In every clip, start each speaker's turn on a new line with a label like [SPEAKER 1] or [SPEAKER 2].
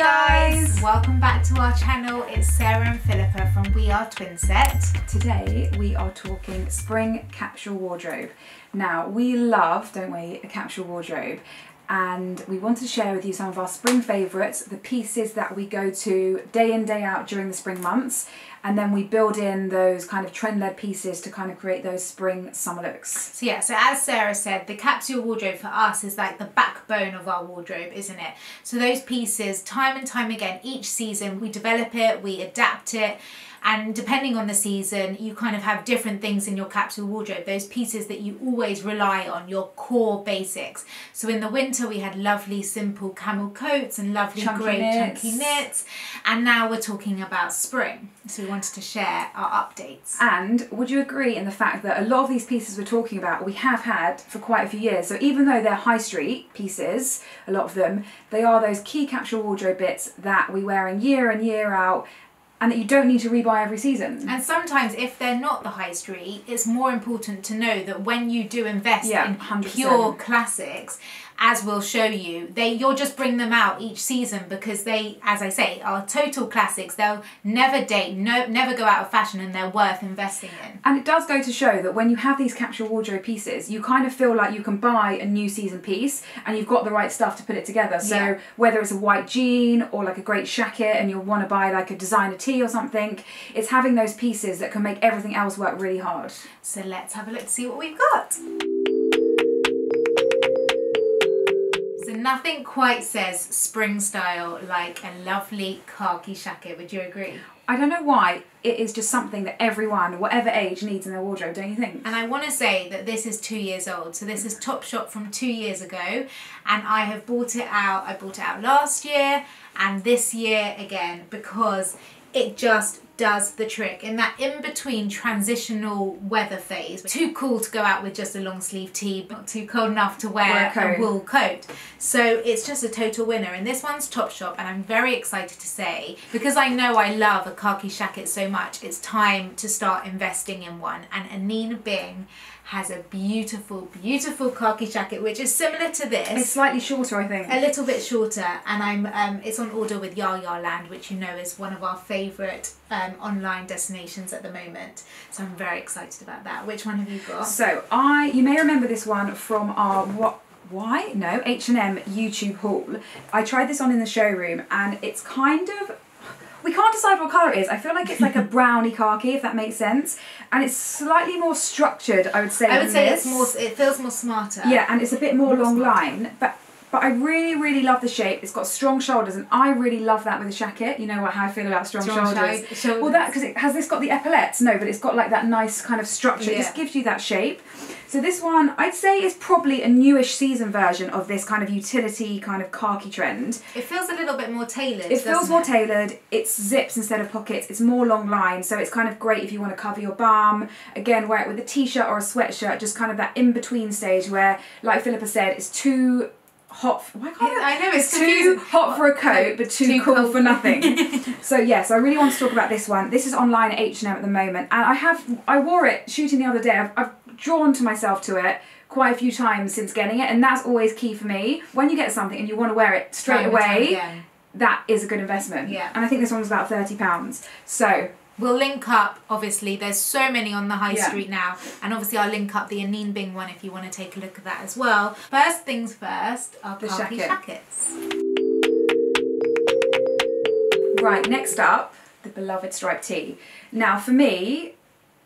[SPEAKER 1] guys! Welcome back to our channel. It's Sarah and Philippa from We Are Twinset.
[SPEAKER 2] Today we are talking spring capsule wardrobe. Now we love, don't we, a capsule wardrobe, and we wanted to share with you some of our spring favourites, the pieces that we go to day in day out during the spring months, and then we build in those kind of trend-led pieces to kind of create those spring summer looks.
[SPEAKER 1] So as Sarah said, the capsule wardrobe for us is like the backbone of our wardrobe, isn't it? So those pieces, time and time again, each season we develop it, we adapt it, and depending on the season, you kind of have different things in your capsule wardrobe, those pieces that you always rely on, your core basics. So in the winter we had lovely simple camel coats and lovely chunky knits, and now we're talking about spring. So we wanted to share our updates.
[SPEAKER 2] And would you agree in the fact that a lot of these pieces we're talking about we have had for quite a few years, so even though they're high street pieces, a lot of them, they are those key capsule wardrobe bits that we wear in year out, and that you don't need to rebuy every season.
[SPEAKER 1] And sometimes if they're not the high street, it's more important to know that when you do invest in 100%. Pure classics, as we'll show you, you'll just bring them out each season because they, as I say, are total classics. They'll never date, never go out of fashion, and they're worth investing in.
[SPEAKER 2] And it does go to show that when you have these capsule wardrobe pieces, you kind of feel like you can buy a new season piece and you've got the right stuff to put it together. So whether it's a white jean or like a great shacket and you'll want to buy like a designer tee or something, it's having those pieces that can make everything else work really hard.
[SPEAKER 1] So let's have a look to see what we've got. So nothing quite says spring style like a lovely khaki shacket, would you agree?
[SPEAKER 2] I don't know why, it is just something that everyone, whatever age, needs in their wardrobe, don't you think?
[SPEAKER 1] And I want to say that this is 2 years old, so this is Topshop from 2 years ago, and I have bought it out. I bought it out last year and this year again because it just does the trick in that in-between transitional weather phase. Too cool to go out with just a long sleeve tee, but not too cold enough to wear a wool coat. So it's just a total winner, and this one's Topshop, and I'm very excited to say, because I know I love a khaki shacket so much, it's time to start investing in one. And Anine Bing has a beautiful, beautiful khaki shacket, which is similar to this.
[SPEAKER 2] It's slightly shorter, I think.
[SPEAKER 1] A little bit shorter, and it's on order with Yaya Land, which you know is one of our favourite online destinations at the moment. So I'm very excited about that. Which one have you got?
[SPEAKER 2] So you may remember this one from our H&M YouTube haul. I tried this on in the showroom, and it's kind of, we can't decide what colour it is. I feel like it's like a browny khaki, if that makes sense. And it's slightly more structured, I would say.
[SPEAKER 1] I would say it's more, it feels more smarter.
[SPEAKER 2] Yeah, and it's a bit more long line. But I really, really love the shape. It's got strong shoulders, and I really love that with a shacket. You know how I feel about strong shoulders. Well, because has this got the epaulettes? No, but it's got like that nice kind of structure. It just gives you that shape. So this one, I'd say, is probably a newish season version of this kind of utility kind of khaki trend.
[SPEAKER 1] It feels a little bit more tailored.
[SPEAKER 2] It feels more tailored. It's zips instead of pockets. It's more long line, so it's kind of great if you want to cover your bum. Again, wear it with a t-shirt or a sweatshirt, just kind of that in-between stage where, like Philippa said, it's too hot.
[SPEAKER 1] I know it's
[SPEAKER 2] too hot for a coat, but too cool for nothing. So yes, I really want to talk about this one. This is online at H&M at the moment, and I wore it shooting the other day. I've drawn to myself to it quite a few times since getting it, and that's always key for me. When you get something and you want to wear it straight away, that is a good investment. Yeah. And I think this one was about £30. So
[SPEAKER 1] we'll link up, obviously, there's so many on the high street now, and obviously I'll link up the Anine Bing one if you want to take a look at that as well. First things first, our khaki shackets.
[SPEAKER 2] Right, next up, the beloved striped tee. Now for me,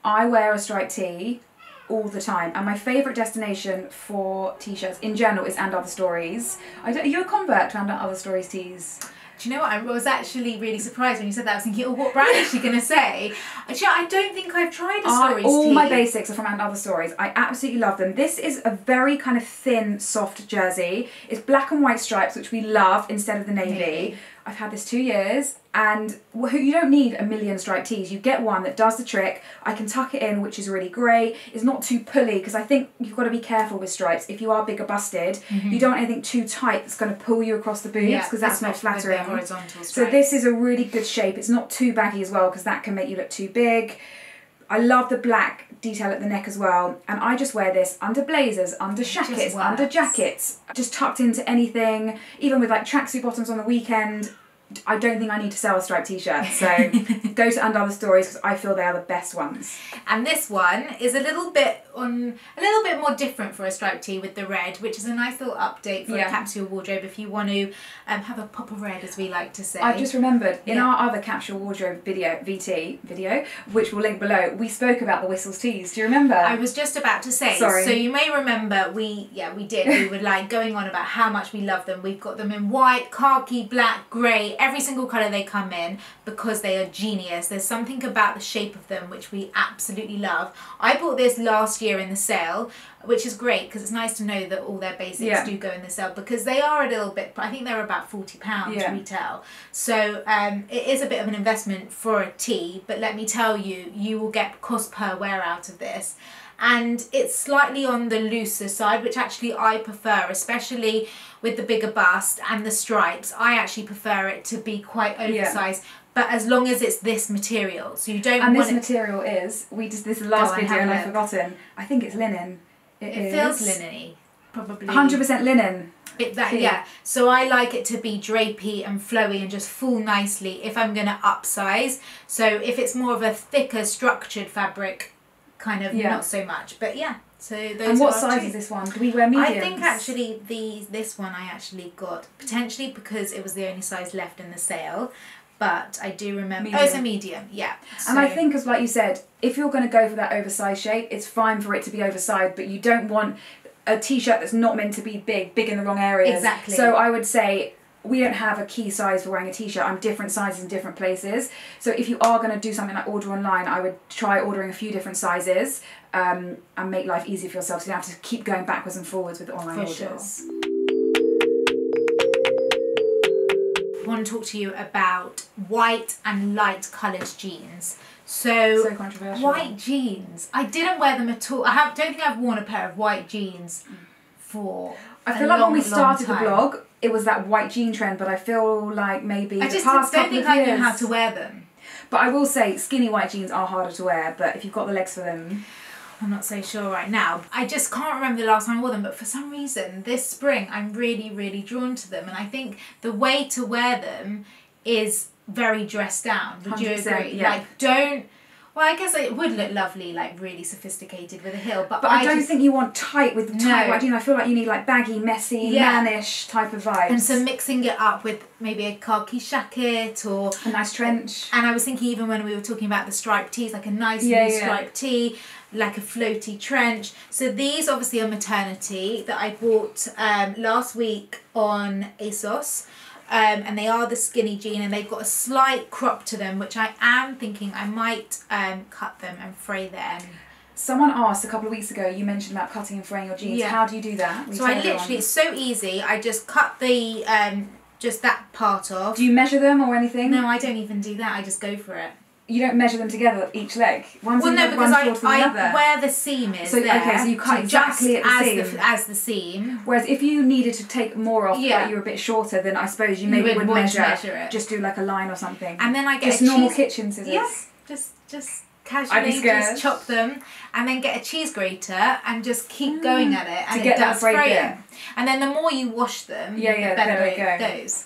[SPEAKER 2] I wear a striped tee all the time, and my favourite destination for t-shirts in general is And Other Stories. Are you a convert to And Other Stories tees?
[SPEAKER 1] Do you know what? I was actually really surprised when you said that. I was thinking, oh, what brand is she going to say? Actually, I don't think I've tried a Stories tee.
[SPEAKER 2] All my basics are from And Other Stories. I absolutely love them. This is a very kind of thin, soft jersey. It's black and white stripes, which we love, instead of the navy. I've had this 2 years, and you don't need a million striped tees. You get one that does the trick. I can tuck it in, which is really great. It's not too pulley, because I think you've got to be careful with stripes. If you are bigger busted, you don't want anything too tight that's going to pull you across the boobs, because that's not flattering. So this is a really good shape. It's not too baggy as well, because that can make you look too big. I love the black detail at the neck as well, and I just wear this under blazers, under shackets, under jackets, just tucked into anything, even with like tracksuit bottoms on the weekend. I don't think I need to sell a striped t-shirt, so go to Under Other Stories because I feel they are the best ones.
[SPEAKER 1] And this one is a little bit more different for a striped tee with the red, which is a nice little update for a capsule wardrobe if you want to have a pop of red, as we like to say.
[SPEAKER 2] I've just remembered, in our other capsule wardrobe video, which we'll link below, we spoke about the Whistles tees. Do you remember?
[SPEAKER 1] I was just about to say.
[SPEAKER 2] Sorry.
[SPEAKER 1] So you may remember we did. We were like going on about how much we love them. We've got them in white, khaki, black, grey, every single colour they come in because they are genius. There's something about the shape of them which we absolutely love. I bought this last year in the sale, which is great because it's nice to know that all their basics do go in the sale because they are a little bit, I think they're about £40 retail. So it is a bit of an investment for a tee, but let me tell you, you will get cost per wear out of this. And it's slightly on the looser side, which actually I prefer, especially with the bigger bust and the stripes. I actually prefer it to be quite oversized. But as long as it's this material, so you don't want
[SPEAKER 2] this material is, this is the last video and I've forgotten, I think it's linen.
[SPEAKER 1] It feels linen-y, probably.
[SPEAKER 2] 100% linen.
[SPEAKER 1] So I like it to be drapey and flowy and just fall nicely if I'm going to upsize. So if it's more of a thicker structured fabric, kind of not so much. But so those.
[SPEAKER 2] And what size is this one? Do we wear mediums?
[SPEAKER 1] I think actually this one I actually got potentially because it was the only size left in the sale. But I do remember.
[SPEAKER 2] Medium.
[SPEAKER 1] Oh, it's a medium, yeah.
[SPEAKER 2] And I think, as like you said, if you're going to go for that oversized shape, it's fine for it to be oversized, but you don't want a t-shirt that's not meant to be big in the wrong areas.
[SPEAKER 1] Exactly.
[SPEAKER 2] So I would say we don't have a key size for wearing a t-shirt. I'm different sizes in different places. So if you are going to do something like order online, I would try ordering a few different sizes and make life easier for yourself so you don't have to keep going backwards and forwards with online orders.
[SPEAKER 1] Sure. I want to talk to you about white and light coloured jeans. So
[SPEAKER 2] controversial.
[SPEAKER 1] White jeans. I didn't wear them at all. don't think I've worn a pair of white jeans for
[SPEAKER 2] I feel like when we started the blog, it was that white jean trend, but I feel like maybe
[SPEAKER 1] I just don't think I knew how to wear them.
[SPEAKER 2] But I will say skinny white jeans are harder to wear, but if you've got the legs for them...
[SPEAKER 1] I'm not so sure right now. I just can't remember the last time I wore them, but for some reason this spring I'm really, really drawn to them, and I think the way to wear them is very dressed down. Would you agree?
[SPEAKER 2] Yeah.
[SPEAKER 1] Like, don't... Well, I guess it would look lovely, like really sophisticated with a heel, but
[SPEAKER 2] I don't think you want tight with tight white jeans. I feel like you need like baggy, messy, mannish type of vibes.
[SPEAKER 1] And so mixing it up with maybe a khaki shacket or
[SPEAKER 2] a nice trench.
[SPEAKER 1] And I was thinking even when we were talking about the striped tees, like a nice loose striped tee, like a floaty trench. So these obviously are maternity that I bought last week on ASOS. And they are the skinny jean and they've got a slight crop to them, which I am thinking I might cut them and fray them.
[SPEAKER 2] Someone asked a couple of weeks ago, you mentioned about cutting and fraying your jeans. Yeah. How do you do that?
[SPEAKER 1] So I literally, it's so easy. I just cut the, just that part off.
[SPEAKER 2] Do you measure them or anything?
[SPEAKER 1] No, I don't even do that. I just go for it.
[SPEAKER 2] You don't measure them together, each leg?
[SPEAKER 1] Well, no, because where the seam is
[SPEAKER 2] so,
[SPEAKER 1] there.
[SPEAKER 2] Okay, so you cut exactly at the seam.
[SPEAKER 1] As the seam.
[SPEAKER 2] Whereas if you needed to take more off, like you were a bit shorter, then I suppose you maybe would measure it. Just do like a line or something.
[SPEAKER 1] And then I get
[SPEAKER 2] just normal kitchen scissors.
[SPEAKER 1] Yes, just casually just chop them and then get a cheese grater and just keep going at it and it does fray them. And then the more you wash them, the better it goes.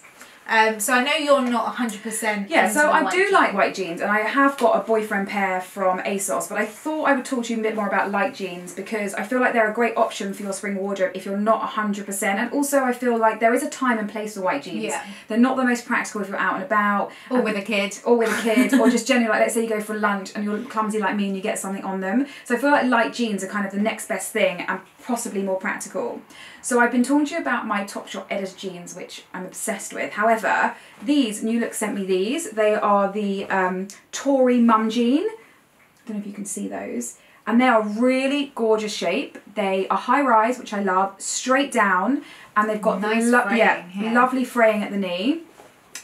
[SPEAKER 1] So I know you're not 100%.
[SPEAKER 2] Yeah, so I do like white jeans, and I have got a boyfriend pair from ASOS, but I thought I would talk to you a bit more about light jeans because I feel like they're a great option for your spring wardrobe if you're not 100%. And also I feel like there is a time and place for white jeans. Yeah. They're not the most practical if you're out and about.
[SPEAKER 1] Or with a kid.
[SPEAKER 2] Or with a kid, or just generally, like let's say you go for lunch and you're clumsy like me and you get something on them. So I feel like light jeans are kind of the next best thing and possibly more practical. So I've been talking to you about my Topshop editor jeans, which I'm obsessed with. However, these, New Look sent me these. They are the Tory Mum Jean. I don't know if you can see those. And they are really gorgeous shape. They are high rise, which I love, straight down. And they've got
[SPEAKER 1] nice
[SPEAKER 2] lovely fraying at the knee.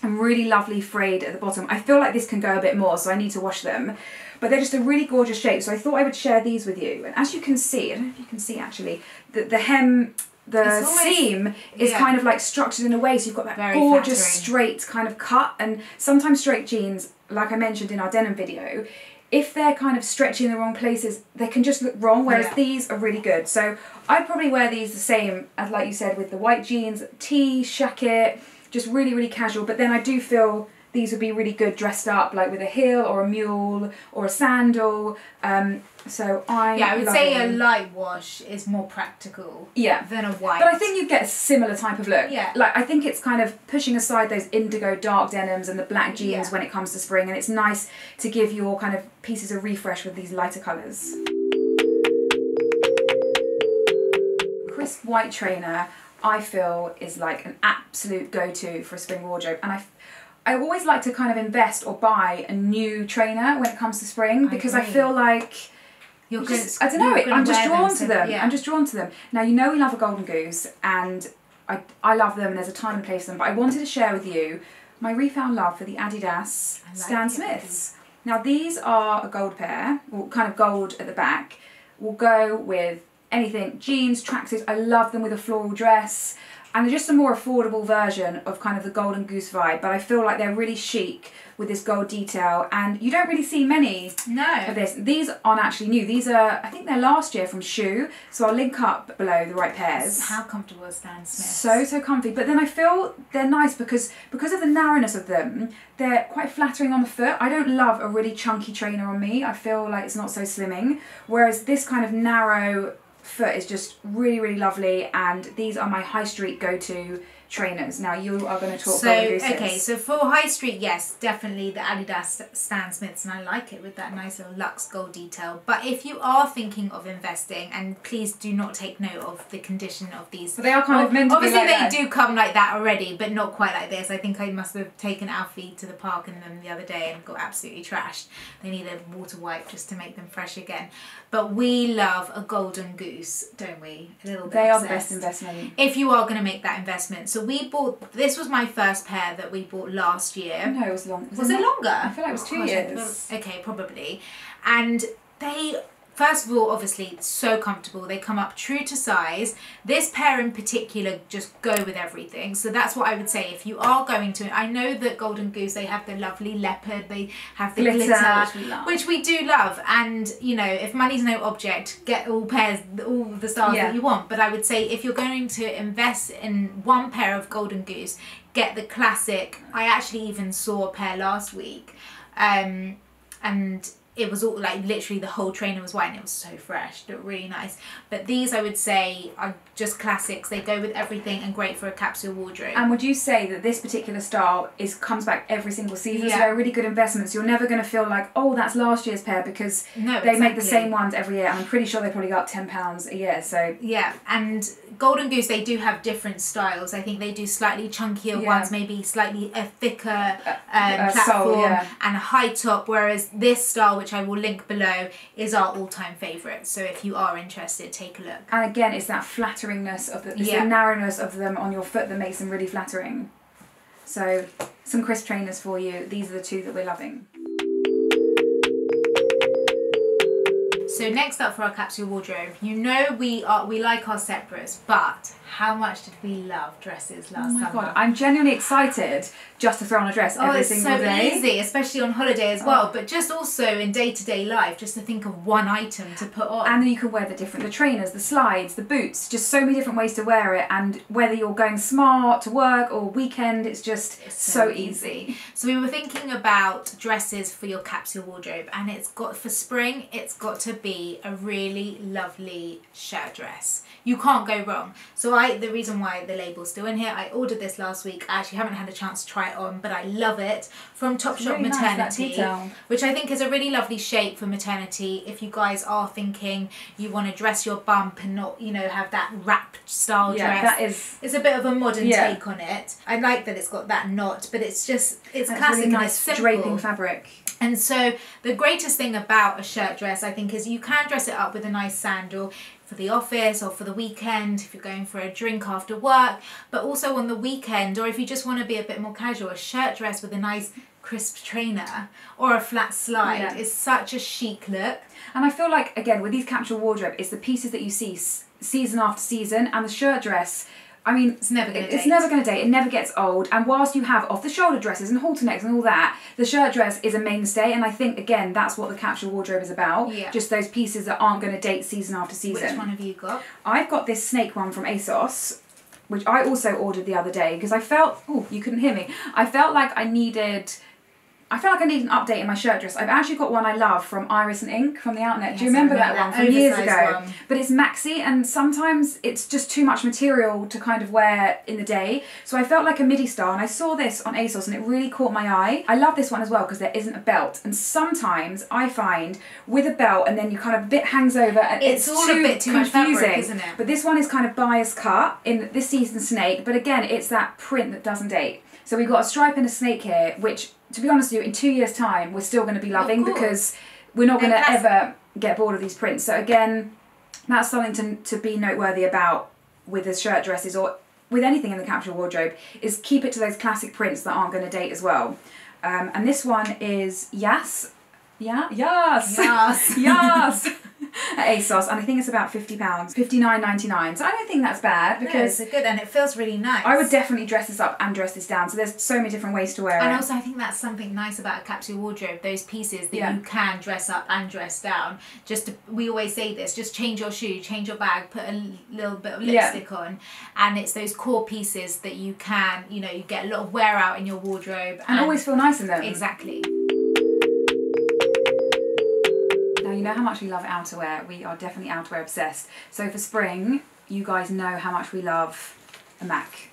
[SPEAKER 2] And really lovely frayed at the bottom. I feel like this can go a bit more, so I need to wash them. But they're just a really gorgeous shape. So I thought I would share these with you. And as you can see, I don't know if you can see actually, the hem... The seam is kind of like structured in a way so you've got that very gorgeous straight kind of cut, and sometimes straight jeans, like I mentioned in our denim video, if they're kind of stretchy in the wrong places, they can just look wrong, whereas these are really good. So I'd probably wear these the same as, like you said, with the white jeans, tee, shacket, just really, really casual. But then I do feel these would be really good dressed up, like with a heel or a mule or a sandal. So I
[SPEAKER 1] would say a light wash is more practical than a white.
[SPEAKER 2] But I think you get a similar type of look.
[SPEAKER 1] Yeah.
[SPEAKER 2] Like I think it's kind of pushing aside those indigo dark denims and the black jeans when it comes to spring, and it's nice to give your kind of pieces a refresh with these lighter colours. Crisp white trainer, I feel, is like an absolute go-to for a spring wardrobe, and I always like to kind of invest or buy a new trainer when it comes to spring, because I feel like I don't know, I'm just drawn to them. I'm just drawn to them. Now, you know we love a golden goose, and I love them, and there's a time and place for them, but I wanted to share with you my refound love for the Adidas Stan Smiths. Now, these are a gold pair, or kind of gold at the back. Will go with anything, jeans, tracksuits. I love them with a floral dress. And they're just a more affordable version of kind of the golden goose vibe, but I feel like they're really chic with this gold detail, and you don't really see many of this. These aren't actually new. These are, I think they're last year from Shoe, so I'll link up below the right pairs.
[SPEAKER 1] How comfortable is Stan Smith?
[SPEAKER 2] So comfy, but then I feel they're nice because of the narrowness of them, they're quite flattering on the foot. I don't love a really chunky trainer on me. I feel like it's not so slimming, whereas this kind of narrow foot is just really, really lovely, and these are my high street go-to trainers. Now you are going to talk golden gooses.
[SPEAKER 1] Okay, so for high street, yes, definitely the Adidas Stan Smiths, and I like it with that nice little luxe gold detail. But if you are thinking of investing, and please do not take note of the condition of these.
[SPEAKER 2] But they are kind of meant to be
[SPEAKER 1] obviously
[SPEAKER 2] like that.
[SPEAKER 1] They do come like that already, but not quite like this. I think I must have taken Alfie to the park in them the other day and got absolutely trashed. They need a water wipe just to make them fresh again. But we love a golden goose, don't we? A little bit.
[SPEAKER 2] They are the best investment.
[SPEAKER 1] If you are going to make that investment. So we bought, this was my first pair that we bought last year.
[SPEAKER 2] No, it was long.
[SPEAKER 1] Was it longer?
[SPEAKER 2] I feel like it was 2 years.
[SPEAKER 1] Okay, probably. And they, first of all, obviously, so comfortable. They come up true to size. This pair in particular just go with everything. So that's what I would say. If you are going to, I know that Golden Goose, they have the lovely leopard, they have the glitter, which we do love. And, you know, if money's no object, get all pairs, all the styles that you want. But I would say if you're going to invest in one pair of Golden Goose, get the classic. I actually even saw a pair last week. And it was all like literally the whole trainer was white and it was so fresh, it looked really nice. But these I would say are just classics. They go with everything and great for a capsule wardrobe.
[SPEAKER 2] And would you say that this particular style comes back every single season? So they're really good investments. You're never going to feel like, oh, that's last year's pair, because they make the same ones every year. And I'm pretty sure they probably go up £10 a year. So
[SPEAKER 1] yeah, and Golden Goose, they do have different styles. I think they do slightly chunkier ones, maybe slightly a thicker platform and a high top, whereas this style, which I will link below, is our all-time favourite. So if you are interested, take a look.
[SPEAKER 2] And again, it's that flatteringness of the narrowness of them on your foot that makes them really flattering. So some crisp trainers for you. These are the two that we're loving.
[SPEAKER 1] So next up for our capsule wardrobe, you know we like our separates, but how much did we love dresses last summer?
[SPEAKER 2] Oh my god, I'm genuinely excited just to throw on a dress every single day.
[SPEAKER 1] It's so easy, especially on holiday as well, but just also in day-to-day life, just to think of one item to put on.
[SPEAKER 2] And then you can wear the trainers, the slides, the boots, just so many different ways to wear it, and whether you're going smart to work or weekend, it's just so easy.
[SPEAKER 1] So we were thinking about dresses for your capsule wardrobe, and it's got, for spring, it's got to be a really lovely shirt dress. You can't go wrong. So the reason why the label's still in here, I ordered this last week. I actually haven't had a chance to try it on, but I love it. From Topshop
[SPEAKER 2] really
[SPEAKER 1] Maternity,
[SPEAKER 2] nice,
[SPEAKER 1] which I think is a really lovely shape for maternity. If you guys are thinking you want to dress your bump and not, you know, have that wrapped style dress. It's a bit of a modern take on it. I like that it's got that knot, but it's just, it's classic, really nice, and it's simple.
[SPEAKER 2] Draping fabric.
[SPEAKER 1] And so the greatest thing about a shirt dress, I think, is you can dress it up with a nice sandal for the office or for the weekend, if you're going for a drink after work, but also on the weekend, or if you just want to be a bit more casual, a shirt dress with a nice crisp trainer or a flat slide is such a chic look.
[SPEAKER 2] And I feel like, again, with these capsule wardrobe, it's the pieces that you see season after season, and the shirt dress, I mean,
[SPEAKER 1] it's never going to date.
[SPEAKER 2] It's never going to date. It never gets old. And whilst you have off-the-shoulder dresses and halter necks and all that, the shirt dress is a mainstay. And I think, again, that's what the capsule wardrobe is about. Yeah. Just those pieces that aren't going to date season after season.
[SPEAKER 1] Which one have you got?
[SPEAKER 2] I've got this snake one from ASOS. which I also ordered the other day because I felt, oh, you couldn't hear me. I felt like I need an update in my shirt dress. I've actually got one I love from Iris and Ink from the Outnet.
[SPEAKER 1] Yes,
[SPEAKER 2] do you remember
[SPEAKER 1] I
[SPEAKER 2] that one from years ago?
[SPEAKER 1] one.
[SPEAKER 2] But it's maxi, and sometimes it's just too much material to kind of wear in the day. So I felt like a midi style, and I saw this on ASOS and it really caught my eye. I love this one as well because there isn't a belt, and sometimes I find with a belt and then you kind of a bit hangs over and it's
[SPEAKER 1] all
[SPEAKER 2] too
[SPEAKER 1] a bit too
[SPEAKER 2] confusing,
[SPEAKER 1] much fabric, isn't it?
[SPEAKER 2] But this one is kind of bias cut in this season snake, but again it's that print that doesn't date. So we've got a stripe and a snake here, which, to be honest with you, in 2 years' time, we're still going to be loving because we're not going to ever get bored of these prints. So again, that's something to be noteworthy about with the shirt dresses or with anything in the capsule wardrobe, is keep it to those classic prints that aren't going to date as well. And this one is Yas. Yeah? Yas!
[SPEAKER 1] Yes.
[SPEAKER 2] Yas! At ASOS, and I think it's about £50, $59.99. So I don't think that's bad because
[SPEAKER 1] it's good and it feels really nice.
[SPEAKER 2] I would definitely dress this up and dress this down. So there's so many different ways to wear it.
[SPEAKER 1] And also I think that's something nice about a capsule wardrobe, those pieces that you can dress up and dress down. We always say this, just change your shoe, change your bag, put a little bit of lipstick on, and it's those core pieces that you can, you get a lot of wear out in your wardrobe.
[SPEAKER 2] And always feel nice in them.
[SPEAKER 1] Exactly.
[SPEAKER 2] You know how much we love outerwear. We are definitely outerwear obsessed. So for spring, you guys know how much we love a MAC.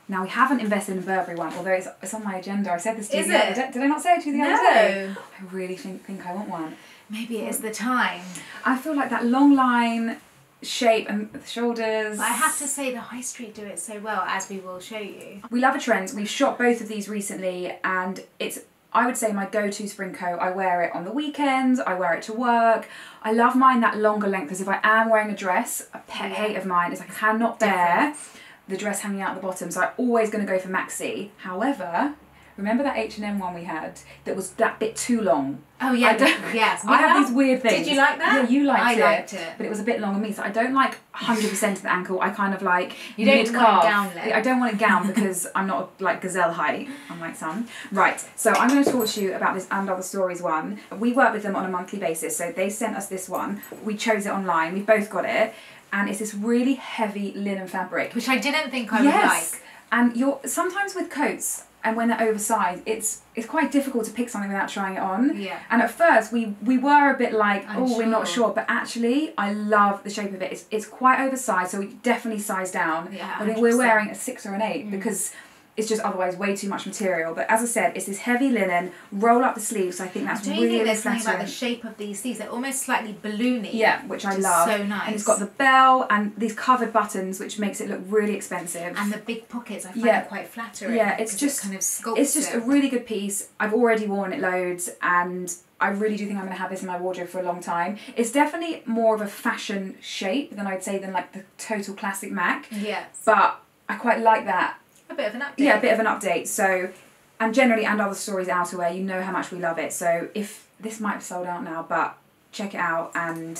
[SPEAKER 2] Now we haven't invested in a Burberry one, although it's on my agenda. I said this to you the other day. Did I not say it to you the other day? I really think I want one.
[SPEAKER 1] Maybe it is the time.
[SPEAKER 2] I feel like that long line shape and the shoulders.
[SPEAKER 1] But I have to say the high street do it so well, as we will show you.
[SPEAKER 2] We love a trend. We've shot both of these recently, and it's, I would say, my go-to spring coat. I wear it on the weekends, I wear it to work. I love mine that longer length, because if I am wearing a dress, a pet hate of mine is I cannot bear the dress hanging out the bottom, so I'm always going to go for maxi. However, remember that H&M one we had that was that bit too long?
[SPEAKER 1] Oh yeah, yes.
[SPEAKER 2] I have these weird things.
[SPEAKER 1] Did you like that?
[SPEAKER 2] Yeah, you liked it.
[SPEAKER 1] I liked it.
[SPEAKER 2] But it was a bit long on me, so I don't like 100% of the ankle. I kind of like
[SPEAKER 1] you don't
[SPEAKER 2] mid-calf.
[SPEAKER 1] Want a gown length.
[SPEAKER 2] I don't want a gown because I'm not like gazelle height, unlike some. Right, so I'm going to talk to you about this And Other Stories one. We work with them on a monthly basis, so they sent us this one. We chose it online. We both got it. And it's this really heavy linen fabric.
[SPEAKER 1] Which I didn't think I would like.
[SPEAKER 2] And sometimes with coats, and when they're oversized, it's quite difficult to pick something without trying it on.
[SPEAKER 1] Yeah.
[SPEAKER 2] And at first we were a bit like,
[SPEAKER 1] Unsure.
[SPEAKER 2] oh, we're not sure. But actually, I love the shape of it. It's quite oversized, so we definitely size down.
[SPEAKER 1] Yeah,
[SPEAKER 2] I think we're wearing a 6 or an 8 because it's just otherwise way too much material. But as I said, it's this heavy linen, roll up the sleeves, so I think that's
[SPEAKER 1] Don't
[SPEAKER 2] really
[SPEAKER 1] you think there's something
[SPEAKER 2] flattering.
[SPEAKER 1] about the shape of these sleeves? They're almost slightly balloony.
[SPEAKER 2] Yeah, which I love.
[SPEAKER 1] So nice.
[SPEAKER 2] And it's got the bell and these covered buttons, which makes it look really expensive.
[SPEAKER 1] And the big pockets, I find it quite flattering.
[SPEAKER 2] Yeah, it's just
[SPEAKER 1] it kind of sculpts
[SPEAKER 2] it's just a really good piece. I've already worn it loads, and I really do think I'm going to have this in my wardrobe for a long time. It's definitely more of a fashion shape than I'd say than like the total classic MAC.
[SPEAKER 1] Yes.
[SPEAKER 2] But I quite like that.
[SPEAKER 1] A bit of an update.
[SPEAKER 2] Yeah, a bit of an update. So, and generally, And Other Stories outerwear, you know how much we love it. So if this might have sold out now, but check it out and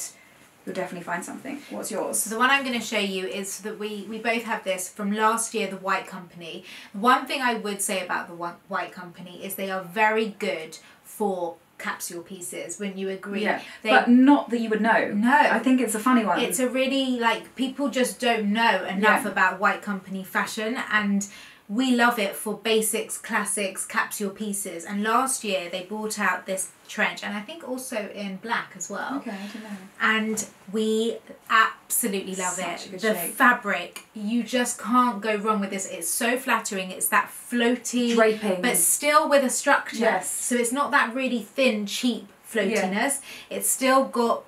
[SPEAKER 2] you'll definitely find something. What's yours?
[SPEAKER 1] So the one I'm going to show you is that we both have this from last year, the White Company. One thing I would say about the White Company is they are very good for capsule pieces. Wouldn't you agree?
[SPEAKER 2] Yeah, but not that you would know.
[SPEAKER 1] No.
[SPEAKER 2] I think it's a funny one.
[SPEAKER 1] It's a really, like, people just don't know enough about White Company fashion, and we love it for basics, classics, capsule pieces. And last year they brought out this trench, and I think also in black as well.
[SPEAKER 2] Okay, I don't know.
[SPEAKER 1] And we absolutely love
[SPEAKER 2] Such a
[SPEAKER 1] it.
[SPEAKER 2] good
[SPEAKER 1] The
[SPEAKER 2] shape.
[SPEAKER 1] fabric, you just can't go wrong with this. It's so flattering. It's that floaty,
[SPEAKER 2] Draping.
[SPEAKER 1] but still with a structure.
[SPEAKER 2] Yes.
[SPEAKER 1] So it's not that really thin, cheap floatiness. It's still got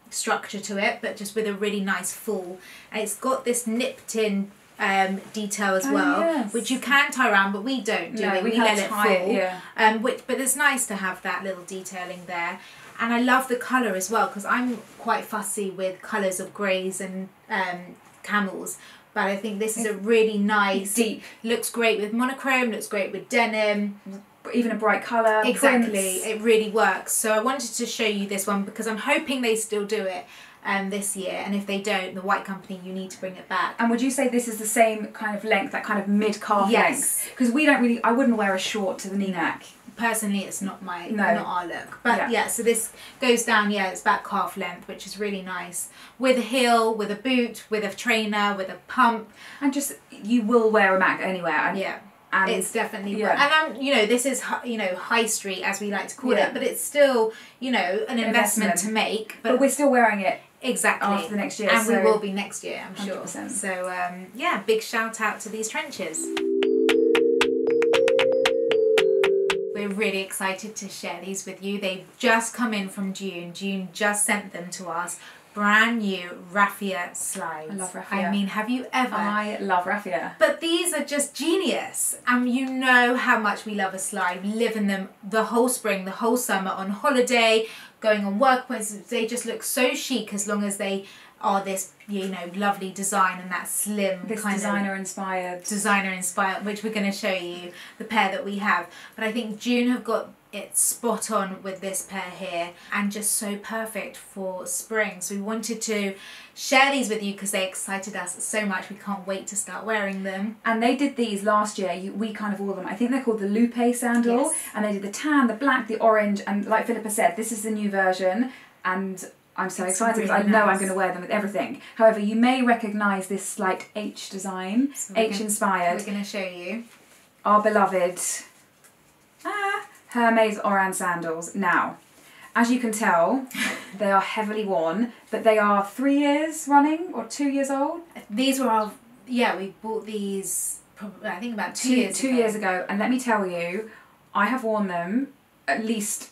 [SPEAKER 1] structure to it, but just with a really nice full. And it's got this nipped in detail as well, which you can tie around, but we don't do it. We let it fall. But it's nice to have that little detailing there. And I love the colour as well, because I'm quite fussy with colours of greys and camels. But I think this is a really nice,
[SPEAKER 2] deep.
[SPEAKER 1] Looks great with monochrome, looks great with denim.
[SPEAKER 2] Even a bright colour.
[SPEAKER 1] Exactly,
[SPEAKER 2] prints.
[SPEAKER 1] it really works. So I wanted to show you this one because I'm hoping they still do it this year. And if they don't, the White Company, you need to bring it back.
[SPEAKER 2] And would you say this is the same kind of length, that kind of mid-calf length? Because we don't really, I wouldn't wear a short to the knee neck.
[SPEAKER 1] personally it's not not our look, but
[SPEAKER 2] Yeah.
[SPEAKER 1] so this goes down, it's about calf length, which is really nice, with a heel, with a boot, with a trainer, with a pump,
[SPEAKER 2] and just you will wear a MAC anywhere. And
[SPEAKER 1] it's definitely and this is high street, as we like to call it, but it's still an investment to make, but
[SPEAKER 2] we're still wearing it
[SPEAKER 1] exactly
[SPEAKER 2] after the next year,
[SPEAKER 1] and we will be next year, I'm
[SPEAKER 2] 100%.
[SPEAKER 1] sure. So big shout out to these trenches. We're really excited to share these with you. They've just come in from June. June just sent them to us. Brand new raffia slides.
[SPEAKER 2] I love raffia.
[SPEAKER 1] I mean, have you ever?
[SPEAKER 2] I love raffia.
[SPEAKER 1] But these are just genius. And you know how much we love a slide. We live in them the whole spring, the whole summer, on holiday, going on work places. They just look so chic as long as they are this, lovely design and that slim kind
[SPEAKER 2] designer
[SPEAKER 1] of
[SPEAKER 2] inspired,
[SPEAKER 1] which we're going to show you the pair that we have. But I think June have got it spot on with this pair here, and just so perfect for spring. So we wanted to share these with you because they excited us so much. We can't wait to start wearing them.
[SPEAKER 2] And they did these last year. We kind of wore them. I think they're called the Lupe sandal.
[SPEAKER 1] Yes.
[SPEAKER 2] And they did the tan, the black, the orange, and like Philippa said, this is the new version, and I'm so excited because
[SPEAKER 1] really
[SPEAKER 2] I know
[SPEAKER 1] nice.
[SPEAKER 2] I'm going to wear them with everything. However, you may recognise this slight H design, H inspired.
[SPEAKER 1] We're going to show you
[SPEAKER 2] our beloved Hermes Oran sandals. Now, as you can tell, they are heavily worn, but they are 3 years running or 2 years old.
[SPEAKER 1] These were our, we bought these probably, I think about 2 years ago.
[SPEAKER 2] 2 years ago, and let me tell you, I have worn them at least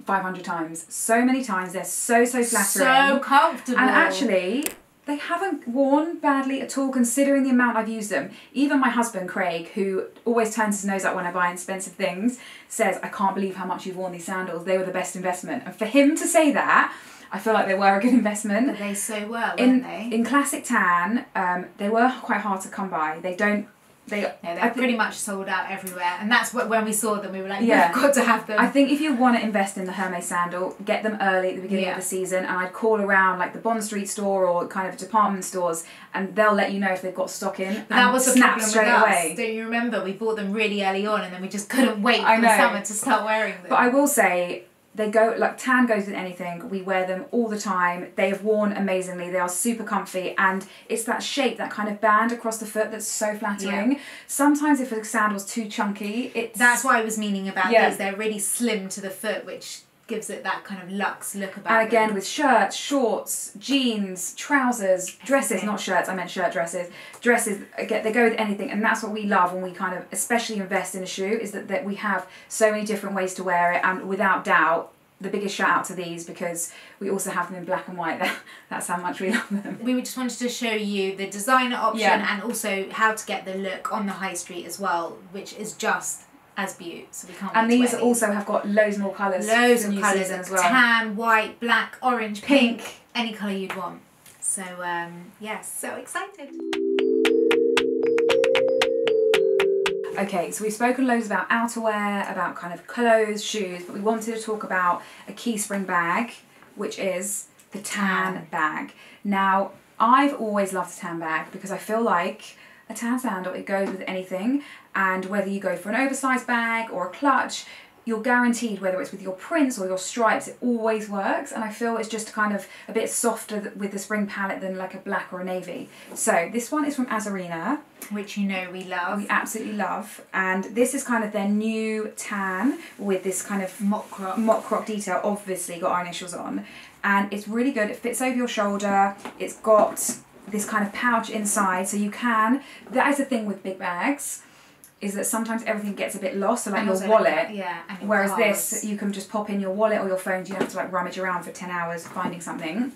[SPEAKER 2] 500 times. So many times. They're so flattering.
[SPEAKER 1] So comfortable.
[SPEAKER 2] And actually, they haven't worn badly at all considering the amount I've used them. Even my husband, Craig, who always turns his nose up when I buy expensive things, says, I can't believe how much you've worn these sandals. They were the best investment. And for him to say that, I feel like they were a good investment.
[SPEAKER 1] But they so were, weren't they?
[SPEAKER 2] In classic tan, they were quite hard to come by.
[SPEAKER 1] They're pretty much sold out everywhere, and that's what when we saw them we were like, we've got to have them.
[SPEAKER 2] I think if you want to invest in the Hermes sandal, get them early at the beginning of the season, and I'd call around like the Bond Street store or kind of department stores, and they'll let you know if they've got stock in.
[SPEAKER 1] But that was the problem
[SPEAKER 2] straight
[SPEAKER 1] with us.
[SPEAKER 2] away.
[SPEAKER 1] Don't you remember? We bought them really early on, and then we just couldn't wait for the summer to start wearing them.
[SPEAKER 2] But I will say, they go, like tan goes with anything. We wear them all the time. They have worn amazingly. They are super comfy, and it's that shape, that kind of band across the foot that's so flattering. Yeah. Sometimes if a sandal's too chunky,
[SPEAKER 1] that's what I was meaning about these. They're really slim to the foot, which gives it that kind of luxe look about
[SPEAKER 2] And again,
[SPEAKER 1] them.
[SPEAKER 2] with shirts, shorts, jeans, trousers, dresses, not shirts, I meant shirt dresses. Dresses, again, they go with anything, and that's what we love when we kind of especially invest in a shoe, is that we have so many different ways to wear it, and without doubt, the biggest shout out to these, because we also have them in black and white. That's how much we love them.
[SPEAKER 1] We just wanted to show you the designer option and also how to get the look on the high street as well, which is just as beautiful. So we can't wait
[SPEAKER 2] and these also have got loads more colours.
[SPEAKER 1] Loads of colours as well. Tan, white, black, orange, pink, any colour you'd want. So so excited.
[SPEAKER 2] Okay, so we've spoken loads about outerwear, about kind of clothes, shoes, but we wanted to talk about a key spring bag, which is the tan bag. Now, I've always loved a tan bag because I feel like a tan sandal, it goes with anything, and whether you go for an oversized bag or a clutch, you're guaranteed, whether it's with your prints or your stripes, it always works, and I feel it's just kind of a bit softer with the spring palette than like a black or a navy. So this one is from Azarina,
[SPEAKER 1] which you know we love.
[SPEAKER 2] We absolutely love, and this is kind of their new tan with this kind of mock croc detail, obviously got our initials on, and it's really good. It fits over your shoulder, it's got this kind of pouch inside, so you can, that is the thing with big bags, is that sometimes everything gets a bit lost, so like your wallet,
[SPEAKER 1] and your
[SPEAKER 2] whereas
[SPEAKER 1] cards.
[SPEAKER 2] this, you can just pop in your wallet or your phone, you don't have to like rummage around for 10 hours finding something.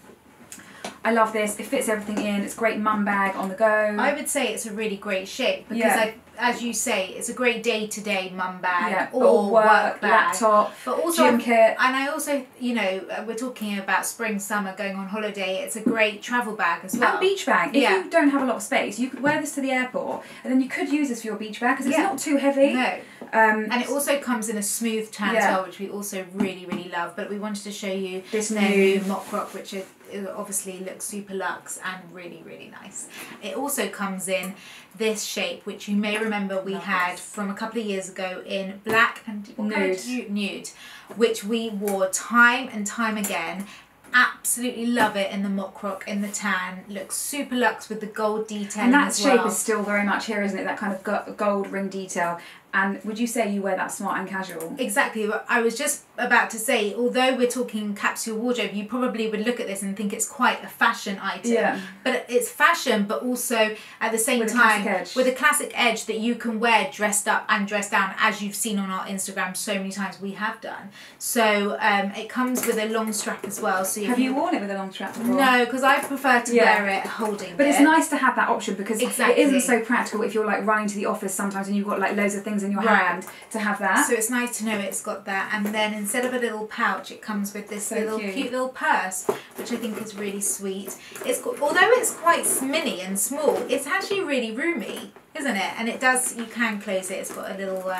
[SPEAKER 2] I love this, it fits everything in, it's a great mum bag on the go.
[SPEAKER 1] I would say it's a really great shape, because as you say, it's a great day-to-day mum bag or work bag,
[SPEAKER 2] laptop,
[SPEAKER 1] but also
[SPEAKER 2] gym kit.
[SPEAKER 1] And I also, we're talking about spring, summer, going on holiday, it's a great travel bag as well.
[SPEAKER 2] And beach bag. If you don't have a lot of space, you could wear this to the airport, and then you could use this for your beach bag, because it's not too heavy.
[SPEAKER 1] No. And it also comes in a smooth tan as well, which we also really, really love. But we wanted to show you
[SPEAKER 2] this
[SPEAKER 1] new mock croc, which it obviously looks super luxe and really, really nice. It also comes in this shape, which you may remember we had from a couple of years ago in black and nude, which we wore time and time again. Absolutely love it in the mock rock, in the tan. Looks super luxe with the gold detailing.
[SPEAKER 2] And that
[SPEAKER 1] as
[SPEAKER 2] shape
[SPEAKER 1] well.
[SPEAKER 2] is still very much here, isn't it? That kind of gold ring detail. And would you say you wear that smart and casual?
[SPEAKER 1] Exactly. I was just about to say, although we're talking capsule wardrobe, you probably would look at this and think it's quite a fashion item.
[SPEAKER 2] Yeah.
[SPEAKER 1] But it's fashion, but also at the same time with a classic edge that you can wear dressed up and dressed down, as you've seen on our Instagram so many times we have done. So it comes with a long strap as well. So
[SPEAKER 2] have you worn it with a long strap before?
[SPEAKER 1] No, because I prefer to wear it holding.
[SPEAKER 2] But it's nice to have that option, because
[SPEAKER 1] exactly.
[SPEAKER 2] it isn't so practical if you're like running to the office sometimes and you've got like loads of things in your hand to have that.
[SPEAKER 1] So it's nice to know it's got that, and then instead of a little pouch, it comes with this little cute little purse, which I think is really sweet. It's got, although it's quite mini and small, it's actually really roomy, isn't it? And it does, you can close it. It's got a little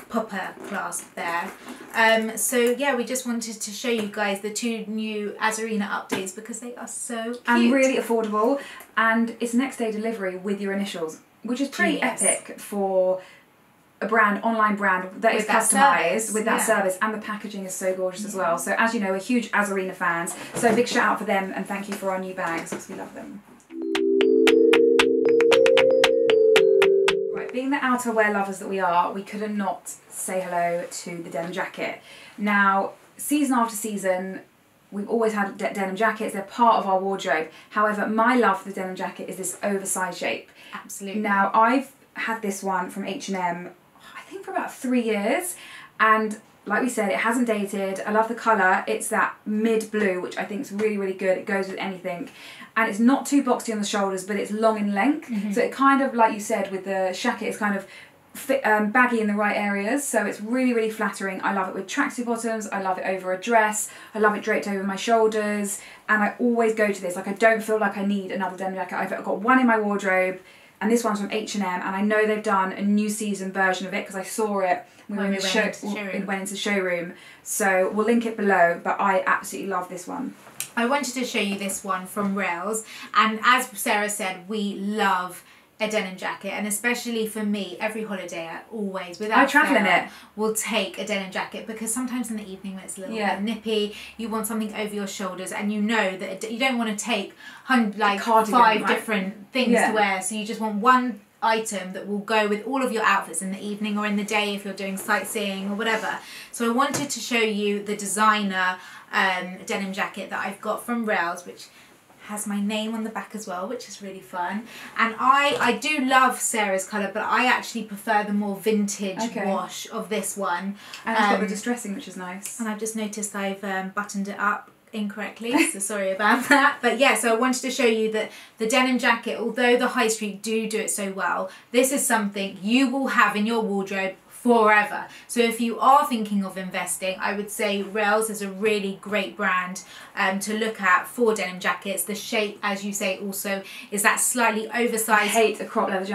[SPEAKER 1] popper clasp there. So yeah, we just wanted to show you guys the 2 new Azarina updates because they are so cute
[SPEAKER 2] and really affordable, and it's next day delivery with your initials, which is pretty epic for a brand, online brand that is customised with that service, and the packaging is so gorgeous as well. So as you know, we're huge Azarina fans, so big shout out for them, and thank you for our new bags because we love them. Right, being the outerwear lovers that we are, we couldn't not say hello to the denim jacket. Now, season after season, we've always had denim jackets, they're part of our wardrobe. However, my love for the denim jacket is this oversized shape.
[SPEAKER 1] Absolutely.
[SPEAKER 2] Now, I've had this one from H&M, I think for about 3 years, and like we said, it hasn't dated. I love the colour. It's that mid blue, which I think is really, really good. It goes with anything. And it's not too boxy on the shoulders, but it's long in length. So it kind of, like you said, with the shacket, it's kind of baggy in the right areas. So it's really, really flattering. I love it with tracksuit bottoms. I love it over a dress. I love it draped over my shoulders. And I always go to this. Like, I don't feel like I need another denim jacket. I've got one in my wardrobe. And this one's from H&M, and I know they've done a new season version of it because I saw it when we went into the showroom. So we'll link it below, but I absolutely love this one.
[SPEAKER 1] I wanted to show you this one from Rails, and as Sarah said, we love a denim jacket, and especially for me, every holiday I always, without fail, will take a denim jacket, because sometimes in the evening when it's a little bit nippy, you want something over your shoulders, and you know that you don't want to take like 5 different things to wear, so you just want one item that will go with all of your outfits in the evening or in the day if you're doing sightseeing or whatever. So I wanted to show you the designer denim jacket that I've got from Rails, which has my name on the back as well, which is really fun. And I do love Sarah's colour, but I actually prefer the more vintage wash of this one.
[SPEAKER 2] And it's got the distressing, which is nice.
[SPEAKER 1] And I've just noticed I've buttoned it up incorrectly, so sorry about that. But yeah, so I wanted to show you that the denim jacket, although the high street do it so well, this is something you will have in your wardrobe forever. So if you are thinking of investing, I would say Rails is a really great brand to look at for denim jackets. The shape, as you say, also is that slightly oversized.
[SPEAKER 2] I hate a crop leather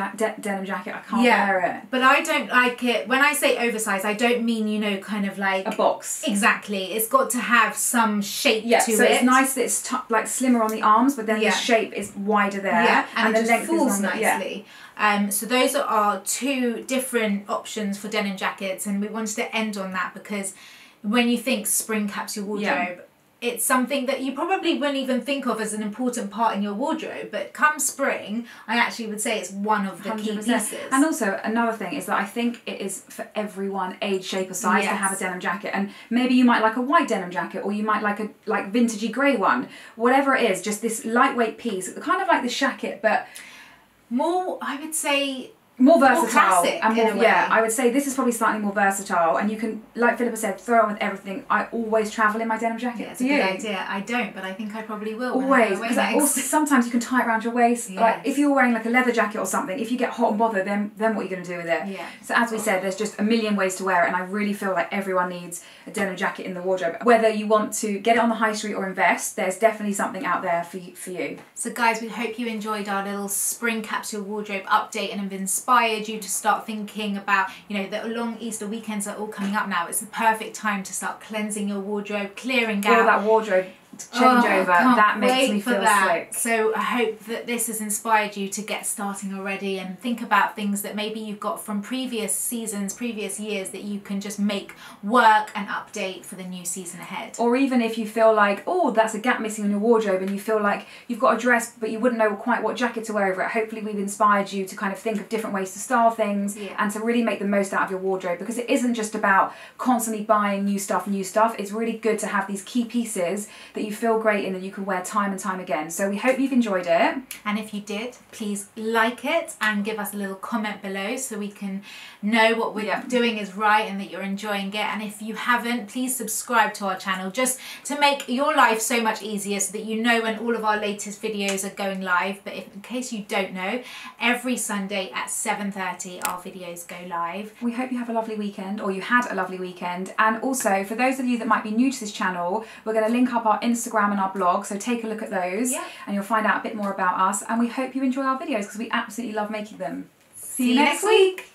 [SPEAKER 2] denim jacket. I can't wear it.
[SPEAKER 1] But I don't like it. When I say oversized, I don't mean, you know, kind of like
[SPEAKER 2] a box.
[SPEAKER 1] Exactly. It's got to have some shape to it.
[SPEAKER 2] So it's nice that it's like slimmer on the arms, but then the shape is wider there.
[SPEAKER 1] Yeah, and
[SPEAKER 2] the
[SPEAKER 1] it
[SPEAKER 2] length
[SPEAKER 1] falls
[SPEAKER 2] is
[SPEAKER 1] nicely. So those are our 2 different options for denim jackets, and we wanted to end on that because when you think spring capsule wardrobe, it's something that you probably wouldn't even think of as an important part in your wardrobe, but come spring, I actually would say it's one of the 100%. Key pieces.
[SPEAKER 2] And also another thing is that I think it is for everyone, age, shape or size, to have a denim jacket. And maybe you might like a white denim jacket, or you might like a vintagey grey one. Whatever it is, just this lightweight piece, kind of like the shacket, but
[SPEAKER 1] more, I would say,
[SPEAKER 2] more versatile. More
[SPEAKER 1] classic,
[SPEAKER 2] and more, I would say this is probably slightly more versatile, and you can, like Philippa said, throw it on with everything. I always travel in my denim jacket.
[SPEAKER 1] Yeah, it's a good idea. I don't, but I think I probably will.
[SPEAKER 2] Always, because also sometimes you can tie it around your waist. Yes. Like if you're wearing like a leather jacket or something, if you get hot and bothered, then what are you going to do with it?
[SPEAKER 1] Yeah.
[SPEAKER 2] So as we said, there's just a million ways to wear it, and I really feel like everyone needs a denim jacket in the wardrobe. Whether you want to get it on the high street or invest, there's definitely something out there for you.
[SPEAKER 1] So guys, we hope you enjoyed our little spring capsule wardrobe update and have inspired you to start thinking about, you know, the long Easter weekends are all coming up now. It's the perfect time to start cleansing your wardrobe, clearing out
[SPEAKER 2] all that wardrobe changeover. That makes me feel slick.
[SPEAKER 1] So I hope that this has inspired you to get starting already and think about things that maybe you've got from previous seasons, previous years that you can just make work and update for the new season ahead.
[SPEAKER 2] Or even if you feel like, oh, that's a gap missing in your wardrobe and you feel like you've got a dress but you wouldn't know quite what jacket to wear over it, hopefully we've inspired you to kind of think of different ways to style things and to really make the most out of your wardrobe, because it isn't just about constantly buying new stuff. It's really good to have these key pieces that you feel great in and you can wear time and time again. So we hope you've enjoyed it.
[SPEAKER 1] And if you did, please like it and give us a little comment below so we can know what we're doing is right and that you're enjoying it. And if you haven't, please subscribe to our channel just to make your life so much easier so that you know when all of our latest videos are going live. But in case you don't know, every Sunday at 7:30 our videos go live.
[SPEAKER 2] We hope you have a lovely weekend, or you had a lovely weekend. And also, for those of you that might be new to this channel, we're going to link up our Instagram and our blog, so take a look at those and you'll find out a bit more about us. And we hope you enjoy our videos because we absolutely love making them. See you next week.